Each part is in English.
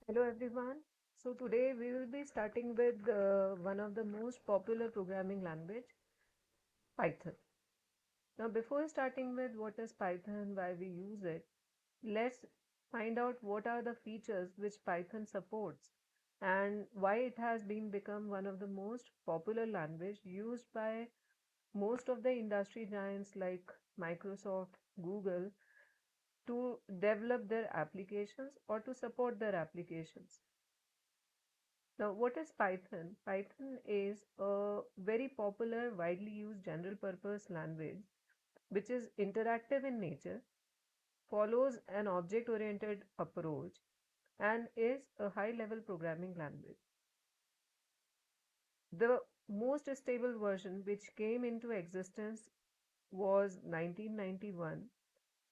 Hello everyone. So today we will be starting with one of the most popular programming language, Python. Now before starting with what is Python, why we use it, let's find out what are the features which Python supports and why it has been become one of the most popular language used by most of the industry giants like Microsoft, Google to develop their applications or to support their applications. Now, what is Python? Python is a very popular, widely used general purpose language which is interactive in nature, follows an object oriented approach, and is a high level programming language. The most stable version which came into existence was 1991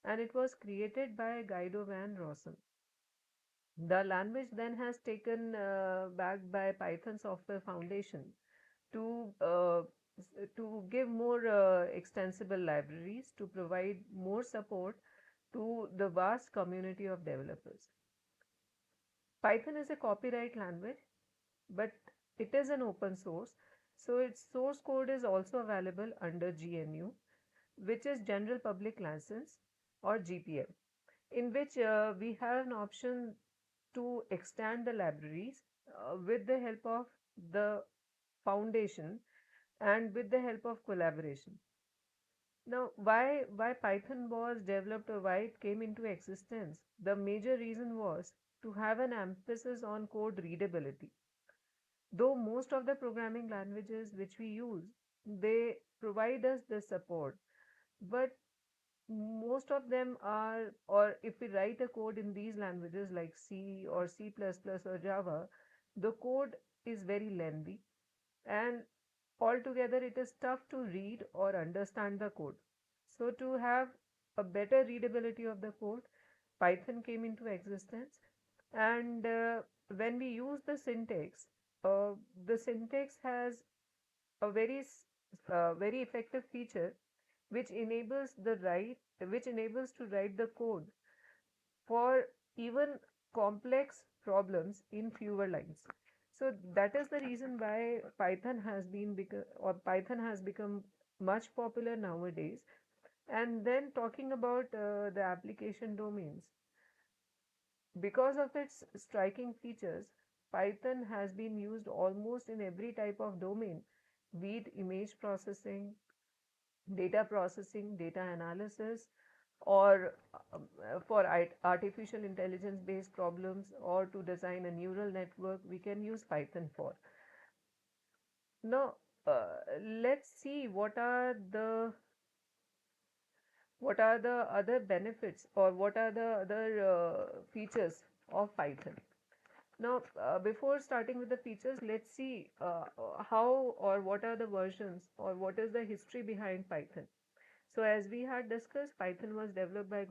and it was created by Guido van Rossum. The language then has taken back by Python Software Foundation to to give more extensible libraries to provide more support to the vast community of developers. Python is a copyright language, but it is an open source, so its source code is also available under GNU, which is General Public License or GPL, in which we have an option to extend the libraries with the help of the foundation and with the help of collaboration. Now, why Python was developed or why it came into existence? The major reason was to have an emphasis on code readability. Though most of the programming languages which we use, they provide us the support, but most of them are, or if we write a code in these languages like C or C++ or Java, the code is very lengthy and altogether it is tough to read or understand the code. So to have a better readability of the code, Python came into existence. And when we use the syntax has a very effective feature which enables to write the code for even complex problems in fewer lines. So that is the reason why Python has become much popular nowadays. And then talking about the application domains, because of its striking features, Python has been used almost in every type of domain, be it image processing, data analysis, or for artificial intelligence based problems, or to design a neural network, we can use Python for. Now, let's see what are the other benefits or what are the other features of Python. Now, before starting with the features, let's see how or what are the versions or what is the history behind Python. So, as we had discussed, Python was developed by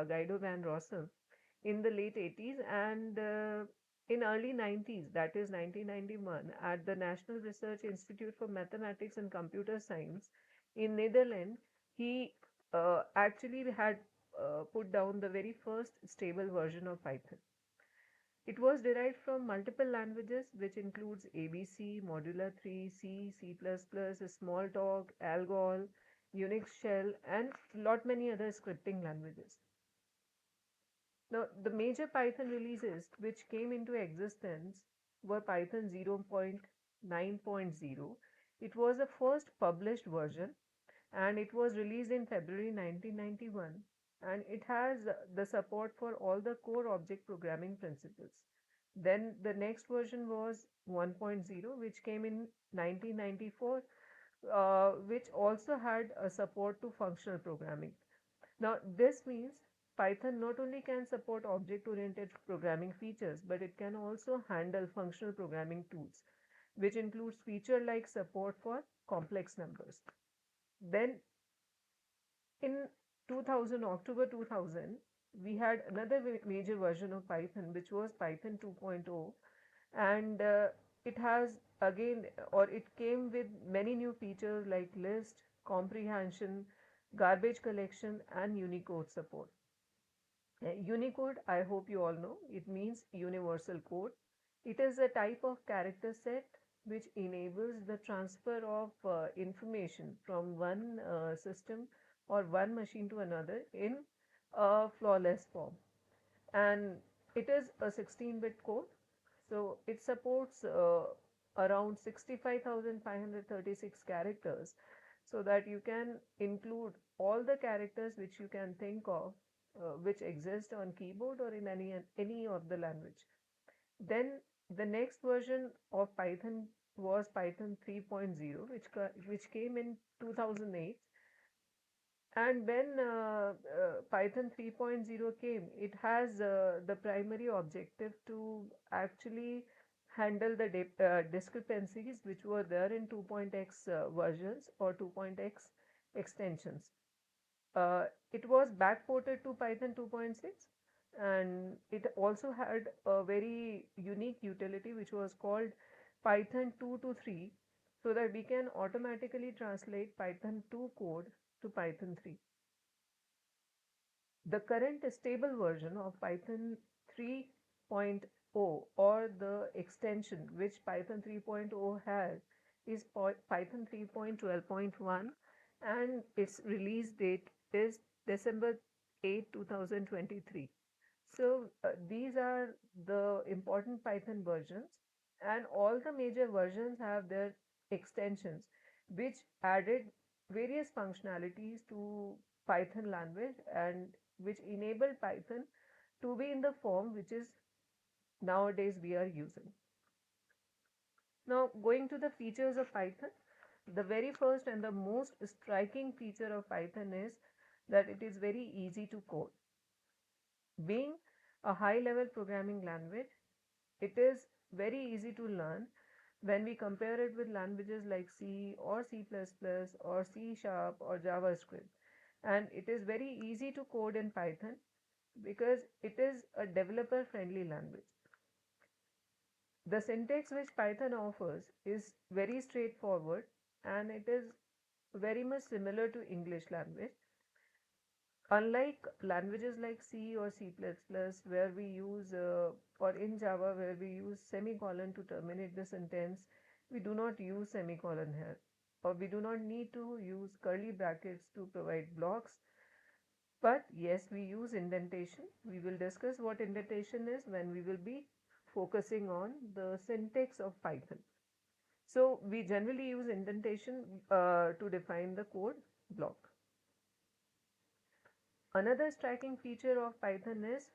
Guido van Rossum in the late 80s and in early 90s, that is 1991, at the National Research Institute for Mathematics and Computer Science in Netherlands, he actually had put down the very first stable version of Python. It was derived from multiple languages, which includes ABC, Modular 3, C, C++, Smalltalk, Algol, Unix shell, and lot many other scripting languages. Now, the major Python releases which came into existence were Python 0.9.0. It was the first published version and it was released in February 1991 and it has the support for all the core object programming principles. Then the next version was 1.0 which came in 1994 which also had a support to functional programming. Now, this means Python not only can support object-oriented programming features, but it can also handle functional programming tools, which includes feature like support for complex numbers. Then in 2000, October 2000, we had another major version of Python, which was Python 2.0, and it has again, or it came with many new features like list, comprehension, garbage collection, and Unicode support. Unicode, I hope you all know, it means universal code. It is a type of character set which enables the transfer of information from one system or one machine to another in a flawless form. And it is a 16-bit code, so it supports around 65,536 characters, so that you can include all the characters which you can think of, which exist on keyboard or in any of the language. Then the next version of Python was Python 3.0, which came in 2008. And when Python 3.0 came, it has the primary objective to actually handle the discrepancies which were there in 2.x versions or 2.x extensions. It was backported to Python 2.6, and it also had a very unique utility which was called Python 2 to 3, so that we can automatically translate Python 2 code to Python 3. The current stable version of Python 3.0, or the extension which Python 3.0 has, is Python 3.12.1, and its release date is December 8, 2023. So these are the important Python versions, and all the major versions have their extensions which added various functionalities to Python language and which enable Python to be in the form which is nowadays we are using. Now, going to the features of Python, the very first and the most striking feature of Python is that it is very easy to code. Being a high level programming language, it is very easy to learn when we compare it with languages like C or C++ or C Sharp or JavaScript. And it is very easy to code in Python because it is a developer friendly language. The syntax which Python offers is very straightforward, and it is very much similar to English language. Unlike languages like C or C++, where we use, or in Java, where we use semicolon to terminate the sentence, we do not use semicolon here, or we do not need to use curly brackets to provide blocks. But yes, we use indentation. We will discuss what indentation is when we will be focusing on the syntax of Python. So we generally use indentation to define the code block. Another striking feature of Python is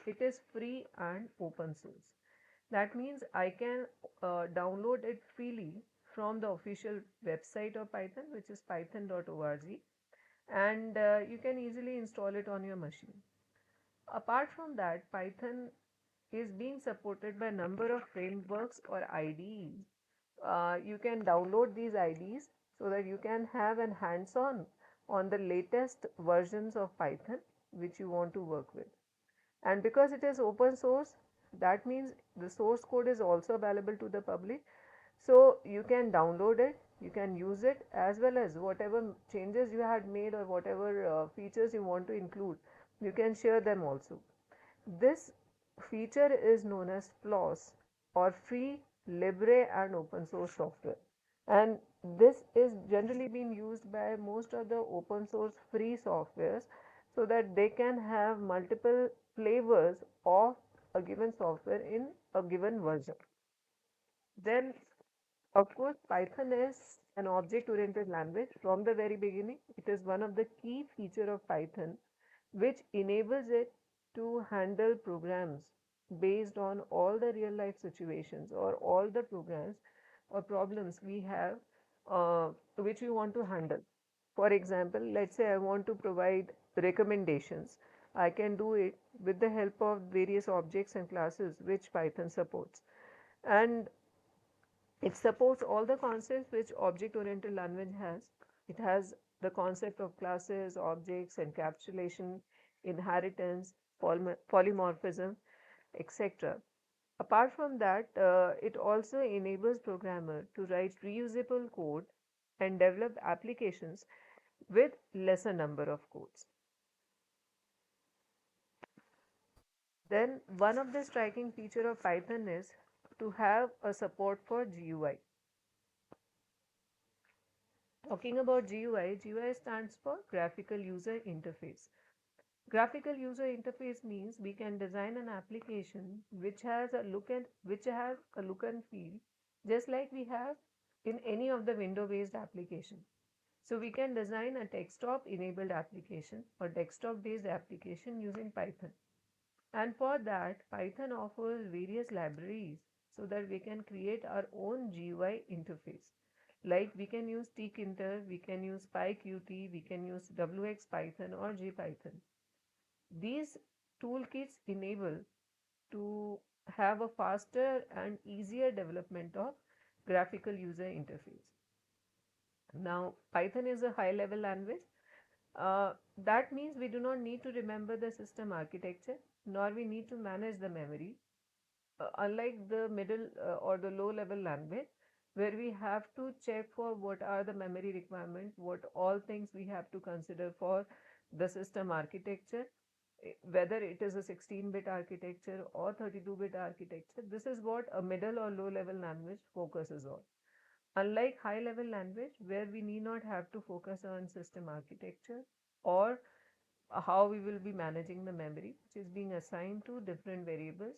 it is free and open source. That means I can download it freely from the official website of Python, which is python.org, and you can easily install it on your machine. Apart from that, Python is being supported by a number of frameworks or IDEs. You can download these IDEs so that you can have an hands-on the latest versions of Python which you want to work with. And because it is open source, that means the source code is also available to the public. So you can download it, you can use it, as well as whatever changes you had made or whatever features you want to include, you can share them also. This feature is known as FLOSS, or free, libre and open source software. And this is generally being used by most of the open source free softwares, so that they can have multiple flavors of a given software in a given version. Then, of course, Python is an object-oriented language from the very beginning. It is one of the key feature of Python which enables it to handle programs based on all the real life situations or all the programs or problems we have, which we want to handle. For example, let's say I want to provide recommendations. I can do it with the help of various objects and classes which Python supports. And it supports all the concepts which object-oriented language has. It has the concept of classes, objects, encapsulation, inheritance, polymorphism, etc. Apart from that, it also enables programmer to write reusable code and develop applications with lesser number of codes. Then one of the striking feature of Python is to have a support for GUI. Talking about GUI, GUI stands for Graphical User Interface. Graphical user interface means we can design an application which has a look and feel just like we have in any of the window based application. So we can design a desktop enabled application or desktop based application using Python. And for that, Python offers various libraries so that we can create our own GUI interface. Like we can use tkinter, we can use PyQt, we can use WX Python or JPython. These toolkits enable to have a faster and easier development of graphical user interface. Now, Python is a high level language. That means we do not need to remember the system architecture, nor we need to manage the memory. Unlike the middle or the low level language, where we have to check for what are the memory requirements, what all things we have to consider for the system architecture, whether it is a 16-bit architecture or 32-bit architecture. This is what a middle or low level language focuses on. Unlike high level language, where we need not have to focus on system architecture or how we will be managing the memory, which is being assigned to different variables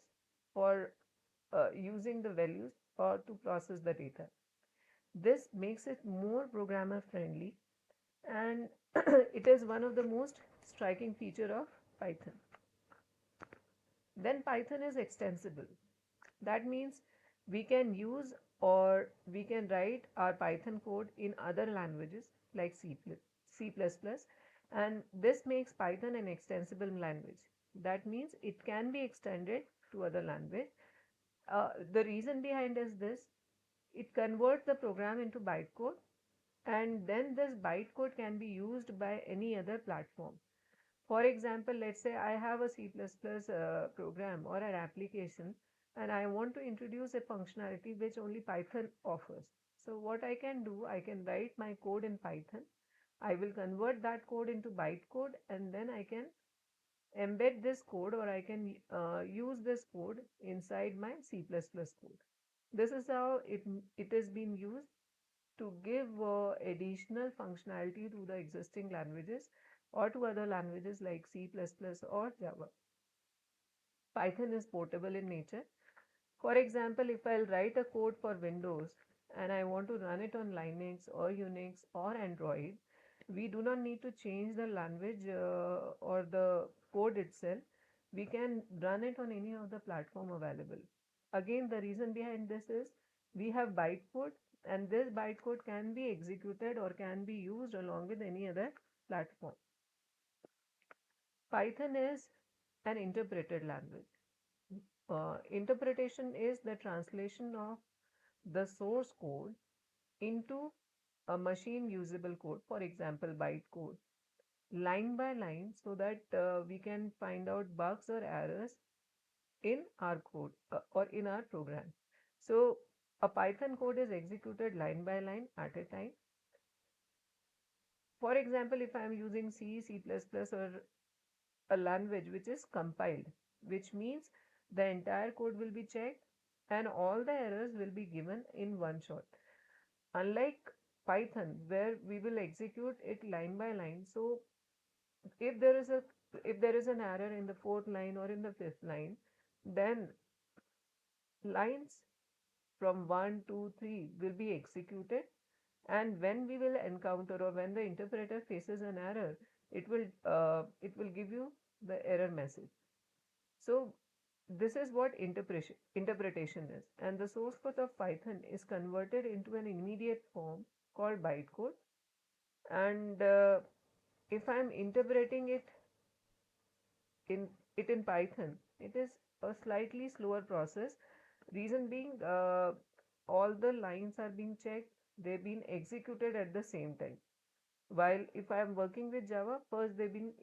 for using the values or to process the data. This makes it more programmer friendly, and it is one of the most striking feature of Python. Then Python is extensible. That means we can use or we can write our Python code in other languages like C++, and this makes Python an extensible language. That means it can be extended to other language. The reason behind is this: it converts the program into bytecode, and then this bytecode can be used by any other platform. For example, let's say I have a C++ program or an application and I want to introduce a functionality which only Python offers. So what I can do, I can write my code in Python. I will convert that code into bytecode, and then I can embed this code, or I can use this code inside my C++ code. This is how it is being used to give additional functionality to the existing languages or to other languages like C++ or Java. Python is portable in nature. For example, if I'll write a code for Windows and I want to run it on Linux or Unix or Android, we do not need to change the language or the code itself. We can run it on any of the platform available. Again, the reason behind this is we have bytecode, and this bytecode can be executed or can be used along with any other platform. Python is an interpreted language. Interpretation is the translation of the source code into a machine usable code, for example, bytecode, line by line, so that we can find out bugs or errors in our code or in our program. So, a Python code is executed line by line at a time. For example, if I am using C, C++, or a language which is compiled, which means the entire code will be checked and all the errors will be given in one shot. Unlike Python, where we will execute it line by line. So if there is a if there is an error in the fourth line or in the fifth line, then lines from 1, 2, 3 will be executed, and when we will encounter or when the interpreter faces an error, it will give you the error message. So this is what interpretation is, and the source code of Python is converted into an immediate form called bytecode. And if I'm interpreting it in Python, it is a slightly slower process. Reason being, all the lines are being checked, they've been executed at the same time. While if I am working with Java, first they've been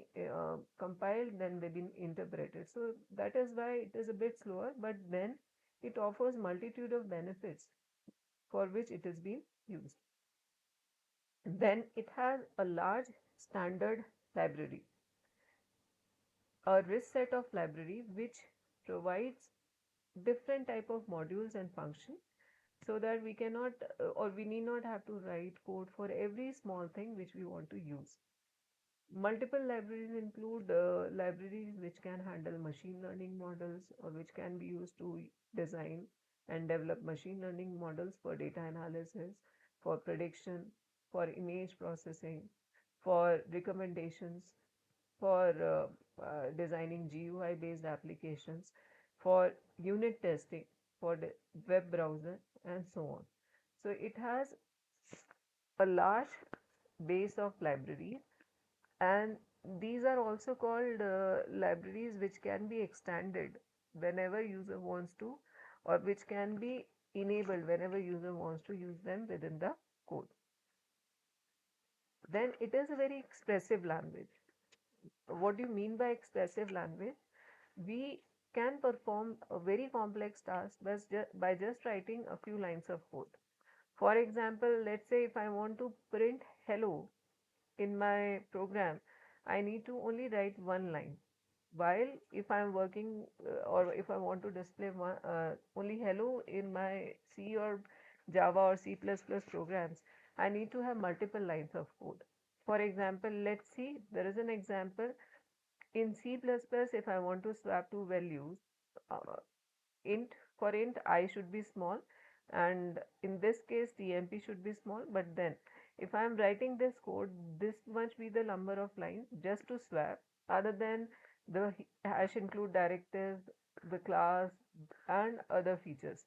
compiled, then they've been interpreted. So that is why it is a bit slower, but then it offers multitude of benefits for which it is being used. Then it has a large standard library, a rich set of library which provides different type of modules and function so that we cannot or we need not have to write code for every small thing which we want to use. Multiple libraries include libraries which can handle machine learning models or which can be used to design and develop machine learning models for data analysis, for prediction, for image processing, for recommendations, for designing GUI based applications, for unit testing, for the web browser, and so on. So it has a large base of libraries, and these are also called libraries which can be extended whenever user wants to, or which can be enabled whenever user wants to use them within the code. Then it is a very expressive language. What do you mean by expressive language? We can perform a very complex task by just writing a few lines of code. For example, let's say if I want to print hello in my program, I need to only write one line. While if I'm working or if I want to display only hello in my C or Java or C++ programs, I need to have multiple lines of code. For example, let's see, there is an example in C++. If I want to swap two values, uh, int for int I should be small, and in this case TMP should be small, but then if I am writing this code, this much be the number of lines just to swap, other than the hash include directive, the class, and other features.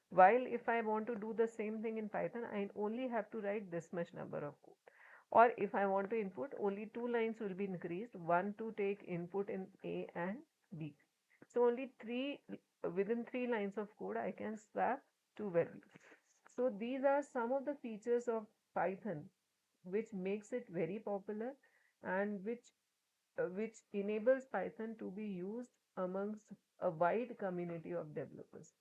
While if I want to do the same thing in Python, I only have to write this much number of code. Or if I want to input, only two lines will be increased, one to take input in A and B. So only within three lines of code, I can swap two values. So these are some of the features of Python which makes it very popular and which enables Python to be used amongst a wide community of developers.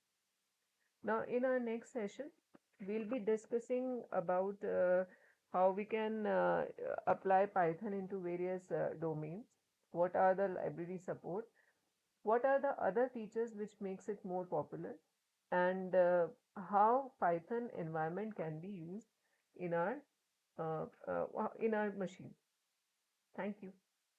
Now, in our next session, we'll be discussing about how we can apply Python into various domains. What are the library support? What are the other features which makes it more popular? And how Python environment can be used in our machine. Thank you.